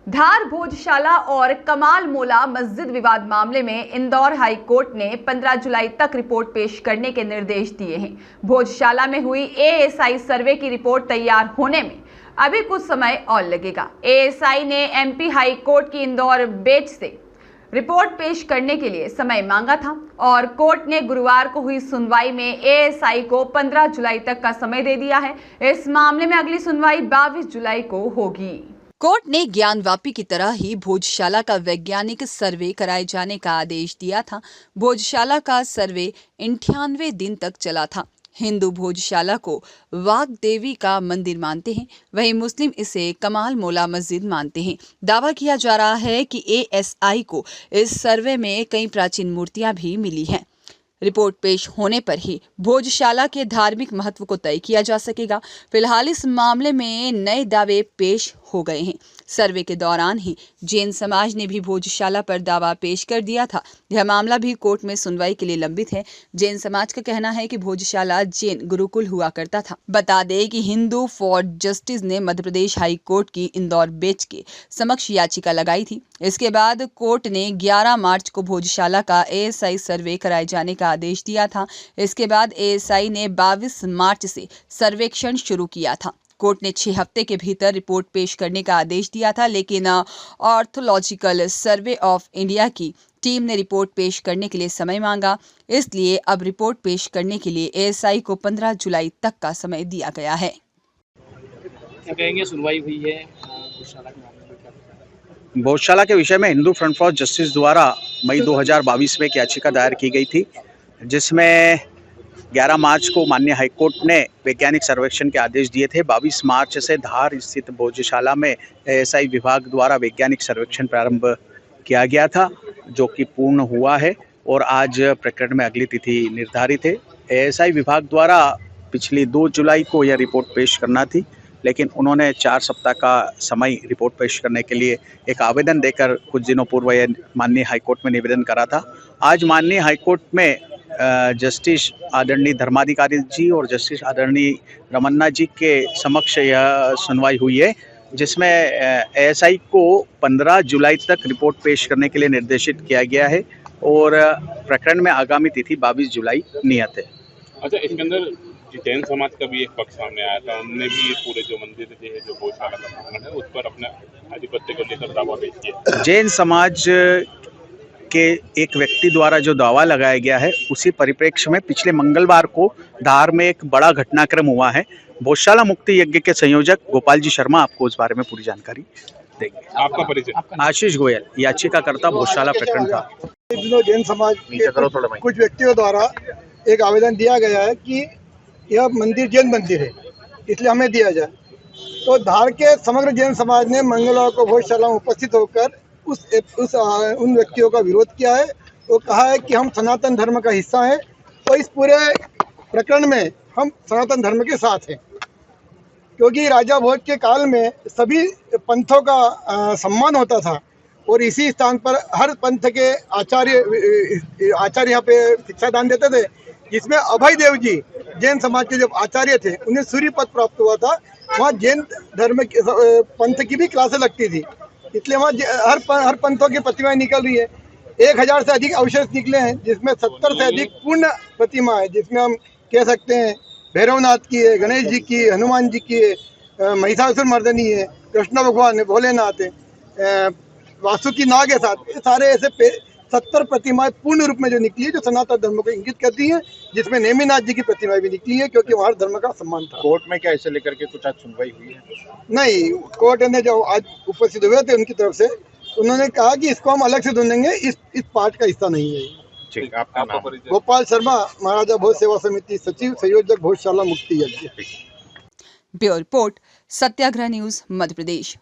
धार भोजशाला और कमाल मोला मस्जिद विवाद मामले में इंदौर हाई कोर्ट ने 15 जुलाई तक रिपोर्ट पेश करने के निर्देश दिए हैं। भोजशाला में हुई एएसआई सर्वे की रिपोर्ट तैयार होने में अभी कुछ समय और लगेगा। एएसआई ने एमपी हाई कोर्ट की इंदौर बेंच से रिपोर्ट पेश करने के लिए समय मांगा था और कोर्ट ने गुरुवार को हुई सुनवाई में एएसआई को 15 जुलाई तक का समय दे दिया है। इस मामले में अगली सुनवाई 22 जुलाई को होगी। कोर्ट ने ज्ञानवापी की तरह ही भोजशाला का वैज्ञानिक सर्वे कराए जाने का आदेश दिया था। भोजशाला का सर्वे 98 दिन तक चला था। हिंदू भोजशाला को वाग देवी का मंदिर मानते हैं, वहीं मुस्लिम इसे कमाल मोला मस्जिद मानते हैं। दावा किया जा रहा है कि एएसआई को इस सर्वे में कई प्राचीन मूर्तियां भी मिली हैं। रिपोर्ट पेश होने पर ही भोजशाला के धार्मिक महत्व को तय किया जा सकेगा। फिलहाल इस मामले में नए दावे पेश हो गए हैं। सर्वे के दौरान ही जैन समाज ने भी भोजशाला पर दावा पेश कर दिया था। यह मामला भी कोर्ट में सुनवाई के लिए लंबित है। जैन समाज का कहना है कि भोजशाला जैन गुरुकुल हुआ करता था। बता दें कि हिंदू फॉर जस्टिस ने मध्य प्रदेश हाई कोर्ट की इंदौर बेंच के समक्ष याचिका लगाई थी। इसके बाद कोर्ट ने 11 मार्च को भोजशाला का एएसआई सर्वे कराए जाने का आदेश दिया था। इसके बाद एएसआई ने 22 मार्च से सर्वेक्षण शुरू किया था। कोर्ट ने 6 हफ्ते के भीतर रिपोर्ट पेश करने का आदेश दिया था, लेकिन ऑर्थोलॉजिकल सर्वे ऑफ इंडिया की टीम ने रिपोर्ट पेश करने के लिए समय मांगा। इसलिए अब रिपोर्ट पेश करने के लिए एएसआई को 15 जुलाई तक का समय दिया गया है। क्या कहेंगे, सुनवाई हुई है भोजशाला के विषय में हिंदू फ्रंट फॉर जस्टिस द्वारा मई 2022 में एक याचिका दायर की गई थी, जिसमें 11 मार्च को माननीय हाईकोर्ट ने वैज्ञानिक सर्वेक्षण के आदेश दिए थे। 22 मार्च से धार स्थित भोजशाला में एएसआई विभाग द्वारा वैज्ञानिक सर्वेक्षण प्रारंभ किया गया था, जो कि पूर्ण हुआ है और आज प्रकरण में अगली तिथि निर्धारित है। एएसआई विभाग द्वारा पिछली 2 जुलाई को यह रिपोर्ट पेश करना थी, लेकिन उन्होंने 4 सप्ताह का समय रिपोर्ट पेश करने के लिए एक आवेदन देकर कुछ दिनों पूर्व यह माननीय हाईकोर्ट में निवेदन करा था। आज माननीय हाईकोर्ट में जस्टिस आदरणीय धर्माधिकारी जी और जस्टिस आदरणीय रमन्ना जी के समक्ष यह सुनवाई हुई है, जिसमें एएसआई को 15 जुलाई तक रिपोर्ट पेश करने के लिए निर्देशित किया गया है और प्रकरण में आगामी तिथि 22 जुलाई नियत है। अच्छा, इसके अंदर जैन समाज का भी एक पक्ष सामने आया था। उन्होंने भी पूरे जो मंदिर है, जो भोजशाला का प्रांगण है, उस पर अपने आधिपत्य को लेकर दावा पेश किया। जैन समाज के एक व्यक्ति द्वारा जो दावा लगाया गया है, उसी परिप्रेक्ष्य में पिछले मंगलवार को धार में एक बड़ा घटनाक्रम हुआ है। भोजशाला मुक्ति यज्ञ के संयोजक गोपाल जी शर्मा आपको उस बारे में पूरी जानकारी देंगे। आपका परिचय? आशीष गोयल, याचिकाकर्ता भोजशाला प्रकरण था। जैन समाज के कुछ व्यक्तियों द्वारा एक आवेदन दिया गया है कि यह मंदिर जैन मंदिर है, इसलिए हमें दिया जाए। तो धार के समग्र जैन समाज ने मंगलवार को भोजशाला में उपस्थित होकर उन व्यक्तियों का विरोध किया है। वो कहा है कि हम सनातन धर्म का हिस्सा हैं, तो इस पूरे प्रकरण में हम सनातन धर्म के साथ हैं, क्योंकि राजा भोज के काल में सभी पंथों का सम्मान होता था और इसी स्थान पर हर पंथ के आचार्य यहाँ पे शिक्षादान देते थे, जिसमें अभय देव जी जैन समाज के जब आचार्य थे, उन्हें सूर्य पद प्राप्त हुआ था। वहाँ जैन धर्म पंथ की भी क्लासें लगती थी, इसलिए वहाँ हर पंथों की प्रतिमाएं निकल रही है। 1000 से अधिक अवशेष निकले हैं, जिसमें 70 से अधिक पूर्ण प्रतिमा है, जिसमें हम कह सकते हैं भैरवनाथ की है, गणेश जी की, हनुमान जी की है, महिषासुर मर्दनी है, कृष्ण भगवान है, भोलेनाथ है, वासुकी नाग है साथ। ये सारे ऐसे 70 प्रतिमाएं पूर्ण रूप में जो निकली है, जो सनातन धर्म को इंगित करती है, जिसमें नेमिनाथ जी की प्रतिमाएं भी निकली है, क्योंकि वहाँ धर्म का सम्मान था। कोर्ट में क्या इसे लेकर के कुछ आज सुनवाई हुई है? नहीं, कोर्ट ने जो आज उपस्थित हुए थे उनकी तरफ से उन्होंने कहा कि इसको हम अलग से ढूंढेंगे, इस पार्ट का हिस्सा नहीं है। ठीक, आपका नाम? गोपाल शर्मा, महाराजा भोज सेवा समिति सचिव, संयोजक भोजशाला मुक्ति यज्ञ। ब्यूरो रिपोर्ट, सत्याग्रह न्यूज, मध्य प्रदेश।